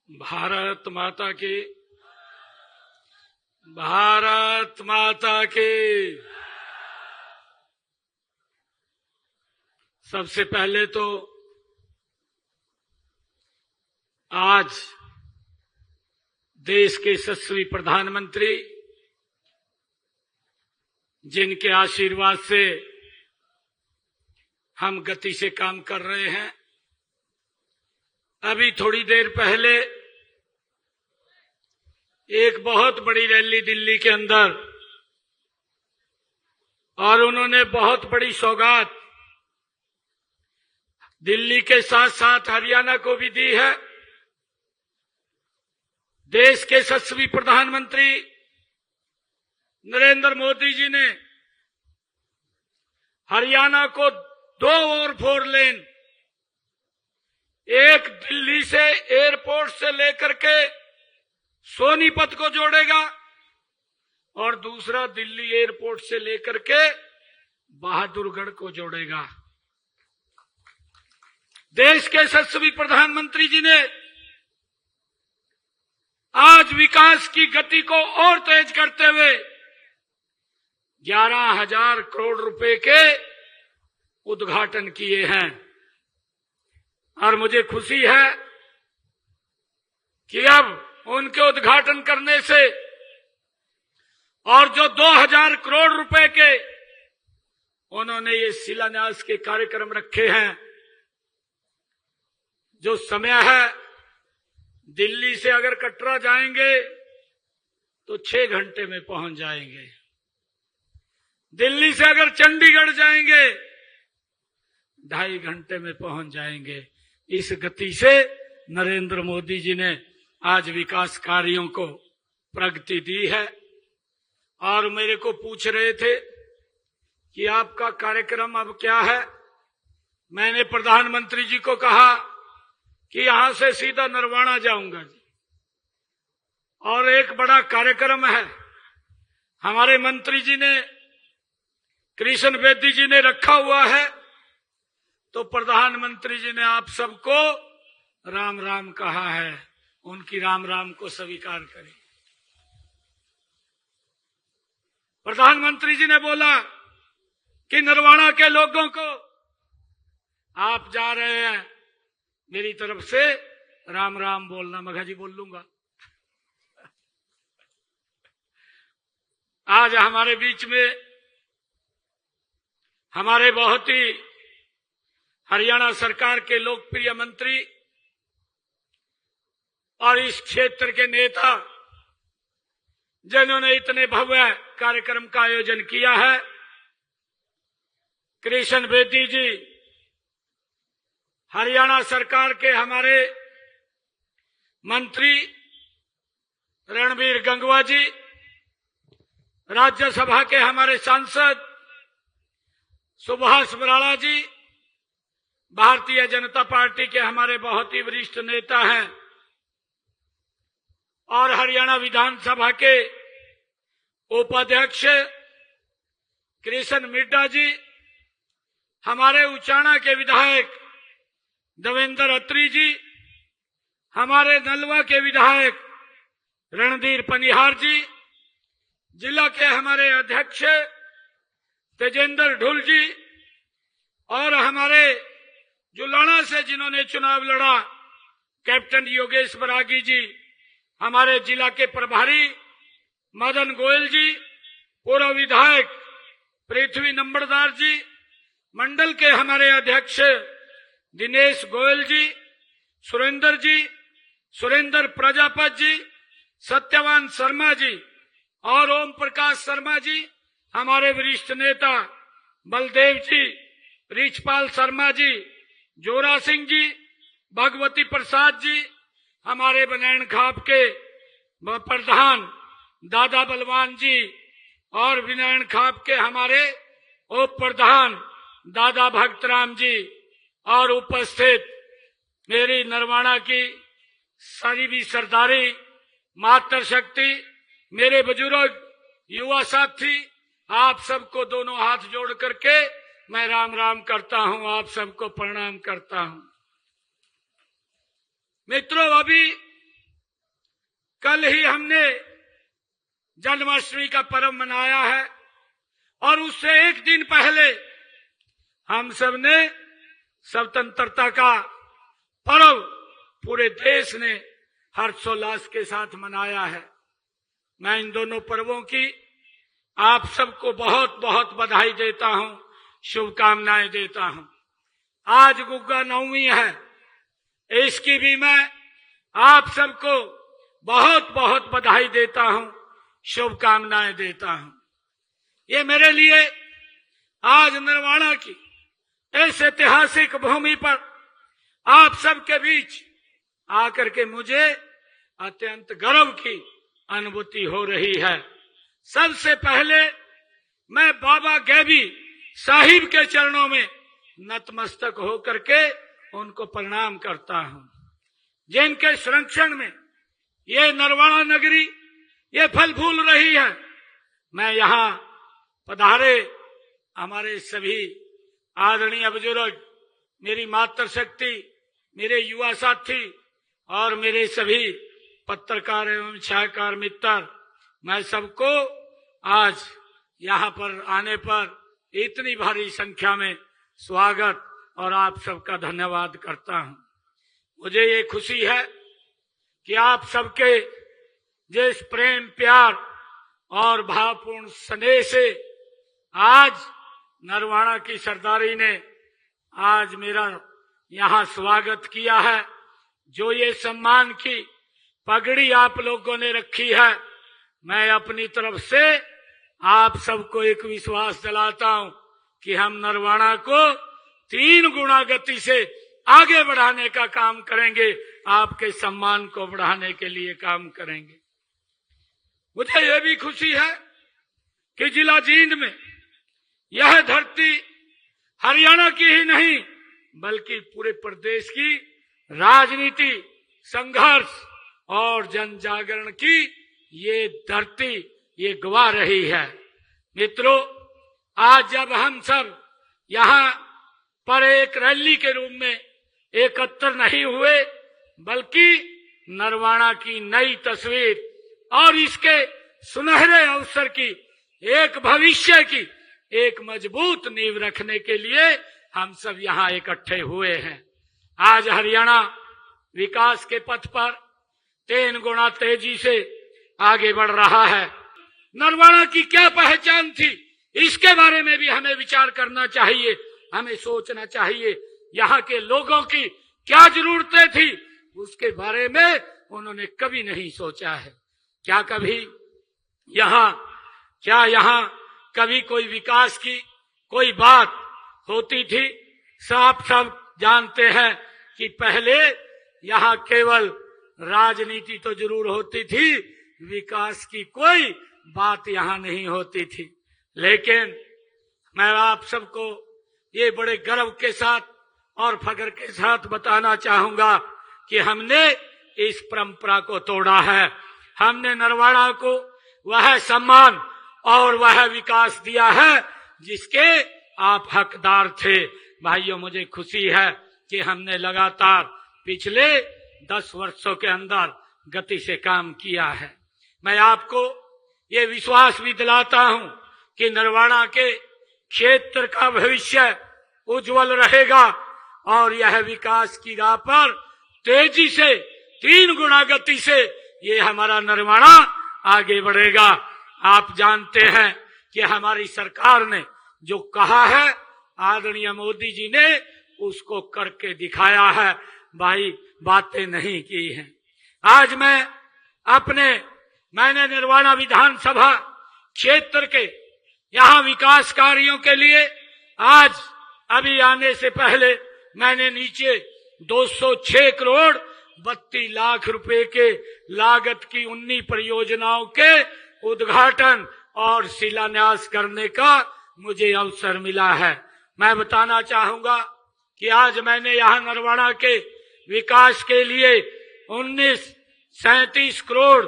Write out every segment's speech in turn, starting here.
भारत माता की, भारत माता की। सबसे पहले तो आज देश के यशस्वी प्रधानमंत्री, जिनके आशीर्वाद से हम गति से काम कर रहे हैं, अभी थोड़ी देर पहले एक बहुत बड़ी रैली दिल्ली के अंदर, और उन्होंने बहुत बड़ी सौगात दिल्ली के साथ साथ हरियाणा को भी दी है। देश के यशस्वी प्रधानमंत्री नरेंद्र मोदी जी ने हरियाणा को 2 और 4 लेन, एक दिल्ली से एयरपोर्ट से लेकर के सोनीपत को जोड़ेगा और दूसरा दिल्ली एयरपोर्ट से लेकर के बहादुरगढ़ को जोड़ेगा। देश के यशस्वी प्रधानमंत्री जी ने आज विकास की गति को और तेज करते हुए 11,000 करोड़ रुपए के उद्घाटन किए हैं। और मुझे खुशी है कि अब उनके उद्घाटन करने से और जो 2,000 करोड़ रुपए के उन्होंने ये शिलान्यास के कार्यक्रम रखे हैं, जो समय है, दिल्ली से अगर कटरा जाएंगे तो 6 घंटे में पहुंच जाएंगे, दिल्ली से अगर चंडीगढ़ जाएंगे 2.5 घंटे में पहुंच जाएंगे। इस गति से नरेंद्र मोदी जी ने आज विकास कार्यों को प्रगति दी है। और मेरे को पूछ रहे थे कि आपका कार्यक्रम अब क्या है। मैंने प्रधानमंत्री जी को कहा कि यहां से सीधा नरवाना जाऊंगा जी, और एक बड़ा कार्यक्रम है, हमारे मंत्री जी ने, कृष्ण बेदी जी ने रखा हुआ है, तो प्रधानमंत्री जी ने आप सबको राम राम कहा है, उनकी राम राम को स्वीकार करें। प्रधानमंत्री जी ने बोला कि नरवाना के लोगों को आप जा रहे हैं, मेरी तरफ से राम राम बोलना। मघा जी बोल लूंगा। आज हमारे बीच में हमारे बहुत ही हरियाणा सरकार के लोकप्रिय मंत्री और इस क्षेत्र के नेता, जिन्होंने इतने भव्य कार्यक्रम का आयोजन किया है, कृष्ण बेदी जी, हरियाणा सरकार के हमारे मंत्री रणबीर गंगवा जी, राज्यसभा के हमारे सांसद सुभाष बराला जी, भारतीय जनता पार्टी के हमारे बहुत ही वरिष्ठ नेता हैं, और हरियाणा विधानसभा के उपाध्यक्ष कृष्ण मिड्डा जी, हमारे उचाना के विधायक देवेंद्र अत्री जी, हमारे नलवा के विधायक रणधीर पनिहार जी, जिला के हमारे अध्यक्ष तेजेंद्र ढुल जी, और हमारे जुलाना से जिन्होंने चुनाव लड़ा कैप्टन योगेश बरागी जी, हमारे जिला के प्रभारी मदन गोयल जी, पूर्व विधायक पृथ्वी नंबरदार जी, मंडल के हमारे अध्यक्ष दिनेश गोयल जी, सुरेंद्र प्रजापत जी, सत्यवान शर्मा जी और ओम प्रकाश शर्मा जी, हमारे वरिष्ठ नेता बलदेव जी, रिचपाल शर्मा जी, जोरा सिंह जी, भगवती प्रसाद जी, हमारे बनैन खाप के प्रधान दादा बलवान जी, और विनयन खाप के हमारे उप प्रधान दादा भक्तराम जी, और उपस्थित मेरी नरवाना की सारी भी सरदारी, मातृशक्ति, मेरे बुजुर्ग, युवा साथी, आप सबको दोनों हाथ जोड़ करके मैं राम राम करता हूं, आप सबको प्रणाम करता हूं। मित्रों, अभी हमने जन्माष्टमी का पर्व मनाया है और उससे एक दिन पहले हम सब ने स्वतंत्रता का पर्व पूरे देश ने हर्षोल्लास के साथ मनाया है। मैं इन दोनों पर्वों की आप सबको बहुत बहुत बधाई देता हूं, शुभकामनाएं देता हूं। आज गुग्गा नवमी है, इसकी भी मैं आप सबको बहुत बहुत बधाई देता हूं, शुभकामनाएं देता हूं। ये मेरे लिए आज नरवाड़ा की इस ऐतिहासिक भूमि पर आप सबके बीच आकर के मुझे अत्यंत गर्व की अनुभूति हो रही है। सबसे पहले मैं बाबा गैबी साहिब के चरणों में नतमस्तक होकर के उनको प्रणाम करता हूं, जिनके संरक्षण में ये नरवाड़ा नगरी ये फल फूल रही है। मैं यहाँ पधारे हमारे सभी आदरणीय बुजुर्ग, मेरी मातृशक्ति, मेरे युवा साथी और मेरे सभी पत्रकार एवं छायाकार मित्र, मैं सबको आज यहाँ पर आने पर इतनी भारी संख्या में स्वागत और आप सबका धन्यवाद करता हूँ। मुझे ये खुशी है कि आप सबके जिस प्रेम प्यार और भावपूर्ण स्नेह से आज नरवाड़ा की सरदारी ने आज मेरा यहाँ स्वागत किया है, जो ये सम्मान की पगड़ी आप लोगों ने रखी है, मैं अपनी तरफ से आप सबको एक विश्वास दिलाता हूं कि हम नरवाड़ा को 3 गुना गति से आगे बढ़ाने का काम करेंगे, आपके सम्मान को बढ़ाने के लिए काम करेंगे। मुझे यह भी खुशी है कि जिला जींद में यह धरती हरियाणा की ही नहीं बल्कि पूरे प्रदेश की राजनीति, संघर्ष और जन जागरण की ये धरती ये गवा रही है। मित्रों, आज जब हम सब यहाँ पर एक रैली के रूप में एकत्र नहीं हुए बल्कि नरवाड़ा की नई तस्वीर और इसके सुनहरे अवसर की एक भविष्य की एक मजबूत नींव रखने के लिए हम सब यहाँ इकट्ठे हुए हैं। आज हरियाणा विकास के पथ पर 3 गुना तेजी से आगे बढ़ रहा है। नरवाड़ा की क्या पहचान थी, इसके बारे में भी हमें विचार करना चाहिए, हमें सोचना चाहिए। यहाँ के लोगों की क्या जरूरतें थी, उसके बारे में उन्होंने कभी नहीं सोचा है। क्या यहाँ कभी कोई विकास की कोई बात होती थी? सब जानते हैं कि पहले यहाँ केवल राजनीति तो जरूर होती थी, विकास की कोई बात यहाँ नहीं होती थी। लेकिन मैं आप सबको ये बड़े गर्व के साथ और फख्र के साथ बताना चाहूंगा कि हमने इस परंपरा को तोड़ा है। हमने नरवाड़ा को वह सम्मान और वह विकास दिया है जिसके आप हकदार थे। भाइयों, मुझे खुशी है कि हमने लगातार पिछले 10 वर्षों के अंदर गति से काम किया है। मैं आपको ये विश्वास भी दिलाता हूं कि नरवाड़ा के क्षेत्र का भविष्य उज्जवल रहेगा और यह विकास की राह पर तेजी से 3 गुना गति से ये हमारा नरवाड़ा आगे बढ़ेगा। आप जानते हैं कि हमारी सरकार ने जो कहा है, आदरणीय मोदी जी ने उसको करके दिखाया है। भाई, बातें नहीं की हैं। आज मैंने नरवाड़ा विधानसभा क्षेत्र के यहाँ विकास कार्यों के लिए आज अभी आने से पहले मैंने नीचे 206 करोड़ 32 लाख रुपए के लागत की 19 परियोजनाओं के उद्घाटन और शिलान्यास करने का मुझे अवसर मिला है। मैं बताना चाहूंगा कि आज मैंने यहाँ नरवाड़ा के विकास के लिए 37 करोड़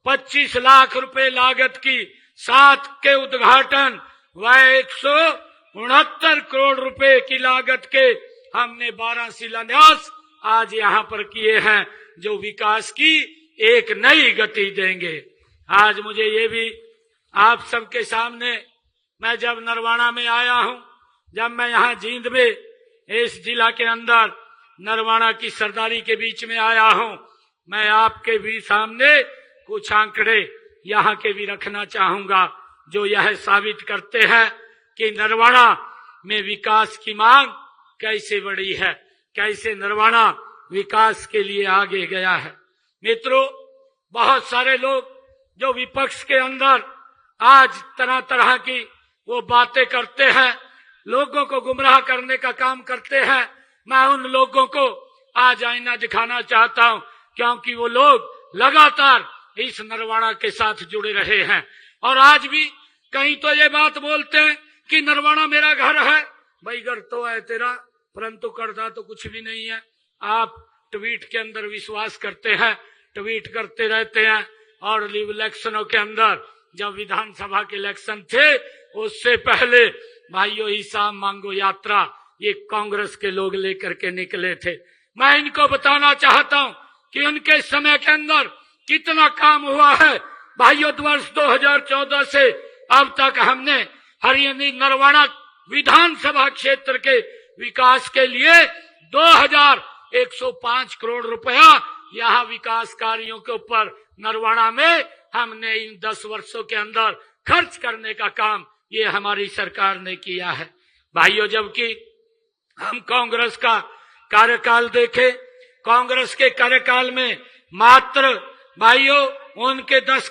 25 लाख रुपए लागत की 7 के उद्घाटन व 169 करोड़ रुपए की लागत के हमने 12 शिलान्यास आज यहाँ पर किए हैं, जो विकास की एक नई गति देंगे। आज मुझे ये भी आप सबके सामने, मैं जब नरवाना में आया हूं, जब मैं यहाँ जींद में इस जिला के अंदर नरवाना की सरदारी के बीच में आया हूं, मैं आपके भी सामने कुछ आंकड़े यहाँ के भी रखना चाहूंगा जो यह साबित करते हैं कि नरवाना में विकास की मांग कैसे बढ़ी है, कैसे नरवाना विकास के लिए आगे गया है। मित्रों, बहुत सारे लोग जो विपक्ष के अंदर आज तरह तरह की वो बातें करते हैं, लोगों को गुमराह करने का काम करते हैं, मैं उन लोगों को आज आईना दिखाना चाहता हूं, क्योंकि वो लोग लगातार इस नरवाना के साथ जुड़े रहे हैं और आज भी कहीं तो ये बात बोलते हैं कि नरवाना मेरा घर है। भाई घर तो है तेरा, परंतु करता तो कुछ भी नहीं है। आप ट्वीट के अंदर विश्वास करते हैं, ट्वीट करते रहते हैं, और इलेक्शनों के अंदर जब विधानसभा के इलेक्शन थे उससे पहले भाइयों हिसाब मांगो यात्रा ये कांग्रेस के लोग लेकर के निकले थे। मैं इनको बताना चाहता हूं कि उनके समय के अंदर कितना काम हुआ है। भाइयों, वर्ष 2014 से अब तक हमने हरियाणा नरवाना विधानसभा क्षेत्र के विकास के लिए 2105 करोड़ रुपया यहाँ विकास कार्यों के ऊपर नरवाना में हमने इन 10 वर्षों के अंदर खर्च करने का काम ये हमारी सरकार ने किया है। भाइयों, जबकि हम कांग्रेस का कार्यकाल देखें, कांग्रेस के कार्यकाल में मात्र भाइयों उनके 10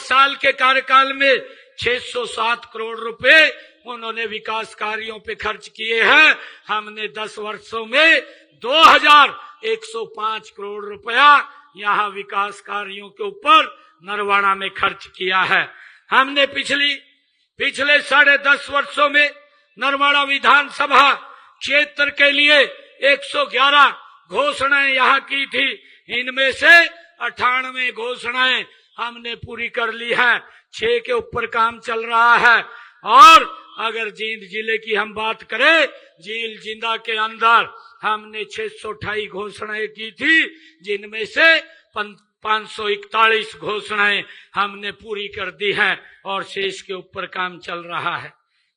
साल के कार्यकाल में 607 करोड़ रुपए उन्होंने विकास कार्यों पे खर्च किए हैं। हमने 10 वर्षों में 2105 करोड़ रुपया यहाँ विकास कार्यों के ऊपर नरवाना में खर्च किया है। हमने पिछले 10.5 वर्षों में नरवाना विधानसभा क्षेत्र के लिए 111 घोषणाएं यहाँ की थी। इनमें से 98 घोषणाएं हमने पूरी कर ली है, 6 के ऊपर काम चल रहा है। और अगर जींद जिले की हम बात करें, झील जिंदा के अंदर हमने 628 घोषणाएं की थी, जिनमें से 541 घोषणाएं हमने पूरी कर दी है और शेष के ऊपर काम चल रहा है।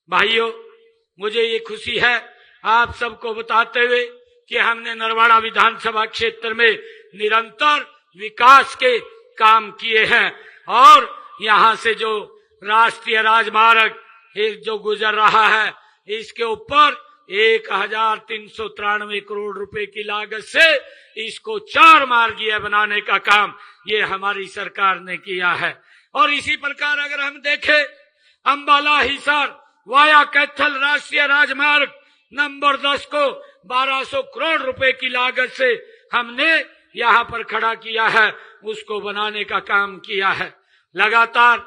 भाइयों, मुझे ये खुशी है आप सबको बताते हुए कि हमने नरवाना विधानसभा क्षेत्र में निरंतर विकास के काम किए हैं और यहाँ से जो राष्ट्रीय राजमार्ग जो गुजर रहा है इसके ऊपर 1393 करोड़ रुपए की लागत से इसको 4 मार्गीय बनाने का काम ये हमारी सरकार ने किया है। और इसी प्रकार अगर हम देखें, अंबाला हिसार वाया कैथल राष्ट्रीय राजमार्ग नंबर 10 को 1200 करोड़ रुपए की लागत से हमने यहाँ पर खड़ा किया है, उसको बनाने का काम किया है। लगातार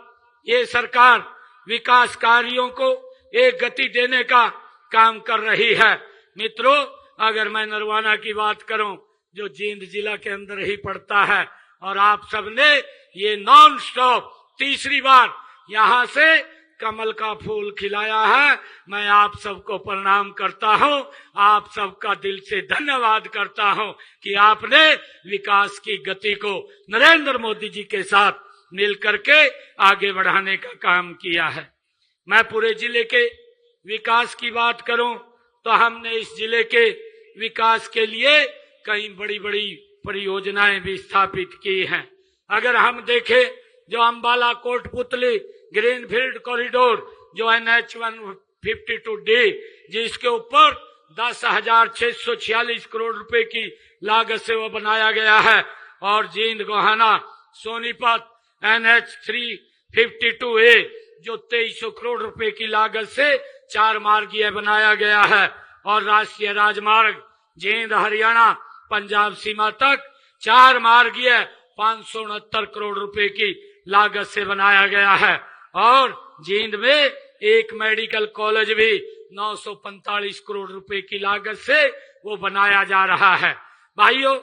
ये सरकार विकास कार्यों को एक गति देने का काम कर रही है। मित्रों, अगर मैं नरवाना की बात करूं जो जींद जिला के अंदर ही पड़ता है, और आप सबने ये नॉन स्टॉप तीसरी बार यहाँ से कमल का फूल खिलाया है, मैं आप सबको प्रणाम करता हूँ, आप सबका दिल से धन्यवाद करता हूँ कि आपने विकास की गति को नरेंद्र मोदी जी के साथ मिलकर के आगे बढ़ाने का काम किया है। मैं पूरे जिले के विकास की बात करूं तो हमने इस जिले के विकास के लिए कई बड़ी बड़ी परियोजनाएं भी स्थापित की हैं। अगर हम देखें, जो अंबाला कोटपुतली ग्रीनफील्ड कॉरिडोर जो NH 152D जिसके ऊपर 10,646 करोड़ रुपए की लागत से वो बनाया गया है, और जींद गोहाना सोनीपत NH 352A जो 2300 करोड़ रुपए की लागत से 4 मार्गीय बनाया गया है, और राष्ट्रीय राजमार्ग जींद हरियाणा पंजाब सीमा तक 4 मार्गीय 569 करोड़ रुपए की लागत से बनाया गया है, और जींद में एक मेडिकल कॉलेज भी 945 करोड़ रुपए की लागत से वो बनाया जा रहा है। भाइयों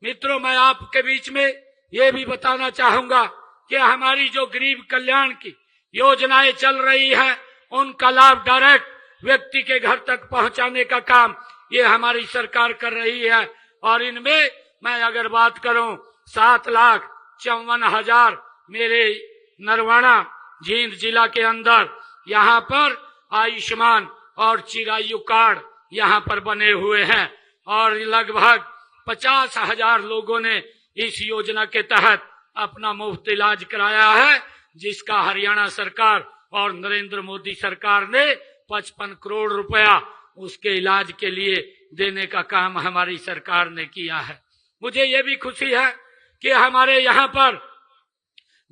मित्रों, मैं आपके बीच में ये भी बताना चाहूंगा कि हमारी जो गरीब कल्याण की योजनाएं चल रही है उनका लाभ डायरेक्ट व्यक्ति के घर तक पहुंचाने का काम ये हमारी सरकार कर रही है। और इनमें मैं अगर बात करूं 7 लाख 54,000 मेरे नरवाना जींद जिला के अंदर यहाँ पर आयुष्मान और चिरायु कार्ड यहाँ पर बने हुए हैं और लगभग 50,000 लोगों ने इस योजना के तहत अपना मुफ्त इलाज कराया है, जिसका हरियाणा सरकार और नरेंद्र मोदी सरकार ने 55 करोड़ रुपया उसके इलाज के लिए देने का काम हमारी सरकार ने किया है। मुझे ये भी खुशी है कि हमारे यहाँ पर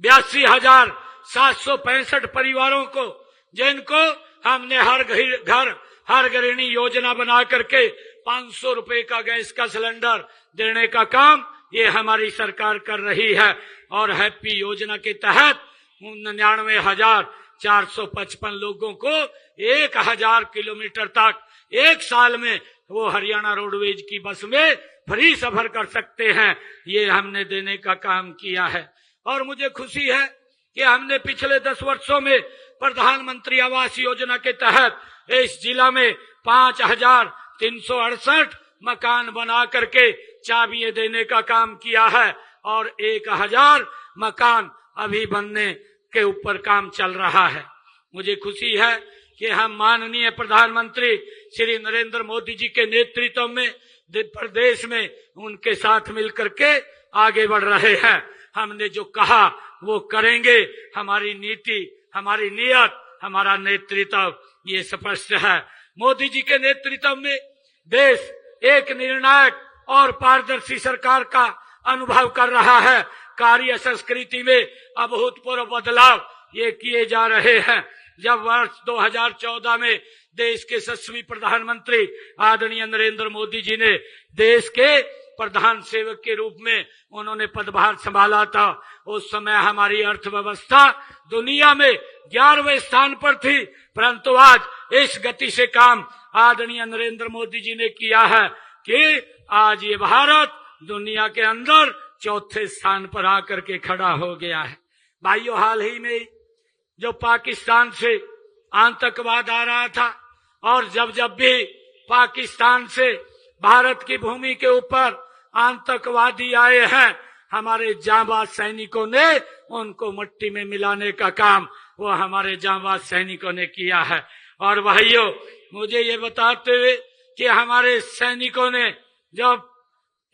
82,765 परिवारों को, जिनको हमने हर घर हर गृहिणी योजना बना करके 500 रुपए का गैस का सिलेंडर देने का काम ये हमारी सरकार कर रही है। और हैप्पी योजना के तहत 99,455 लोगों को 1,000 किलोमीटर तक एक साल में वो हरियाणा रोडवेज की बस में फ्री सफर कर सकते हैं, ये हमने देने का काम किया है। और मुझे खुशी है कि हमने पिछले 10 वर्षों में प्रधानमंत्री आवास योजना के तहत इस जिला में 5,368 मकान बना करके चाबियां देने का काम किया है और 1,000 मकान अभी बनने के ऊपर काम चल रहा है। मुझे खुशी है कि हम माननीय प्रधानमंत्री श्री नरेंद्र मोदी जी के नेतृत्व में प्रदेश में उनके साथ मिलकर के आगे बढ़ रहे हैं। हमने जो कहा वो करेंगे। हमारी नीति, हमारी नियत, हमारा नेतृत्व ये स्पष्ट है। मोदी जी के नेतृत्व में देश एक निर्णायक और पारदर्शी सरकार का अनुभव कर रहा है। कार्य संस्कृति में अभूतपूर्व बदलाव ये किए जा रहे हैं। जब वर्ष 2014 में देश के 7वें प्रधानमंत्री आदरणीय नरेंद्र मोदी जी ने देश के प्रधान सेवक के रूप में उन्होंने पदभार संभाला था, उस समय हमारी अर्थव्यवस्था दुनिया में 11वें स्थान पर थी, परंतु आज इस गति से काम आदरणीय नरेंद्र मोदी जी ने किया है कि आज ये भारत दुनिया के अंदर 4थे स्थान पर आकर के खड़ा हो गया है। भाइयों, हाल ही में जो पाकिस्तान से आतंकवाद आ रहा था और जब भी पाकिस्तान से भारत की भूमि के ऊपर आतंकवादी आए हैं, हमारे जांबाज सैनिकों ने उनको मिट्टी में मिलाने का काम वो हमारे जांबाज सैनिकों ने किया है। और भाइयों, मुझे ये बताते हुए कि हमारे सैनिकों ने जब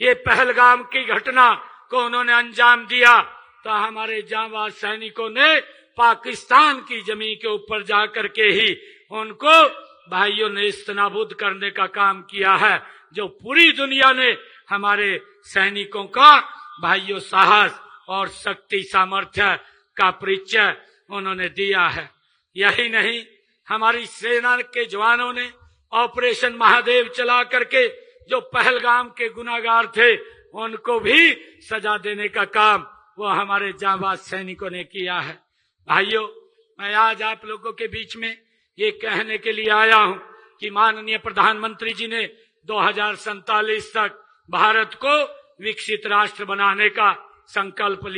ये पहलगाम की घटना को उन्होंने अंजाम दिया तो हमारे जांबाज सैनिकों ने पाकिस्तान की जमीन के ऊपर जाकर के ही उनको भाइयों ने नेस्तनाबूद करने का काम किया है, जो पूरी दुनिया ने हमारे सैनिकों का भाइयों साहस और शक्ति सामर्थ्य का परिचय उन्होंने दिया है। यही नहीं, हमारी सेना के जवानों ने ऑपरेशन महादेव चला करके जो पहलगाम के गुनाहगार थे उनको भी सजा देने का काम वो हमारे जांबाज सैनिकों ने किया है। भाइयों, मैं आज आप लोगों के बीच में ये कहने के लिए आया हूं कि माननीय प्रधानमंत्री जी ने 2047 तक भारत को विकसित राष्ट्र बनाने का संकल्प लिया।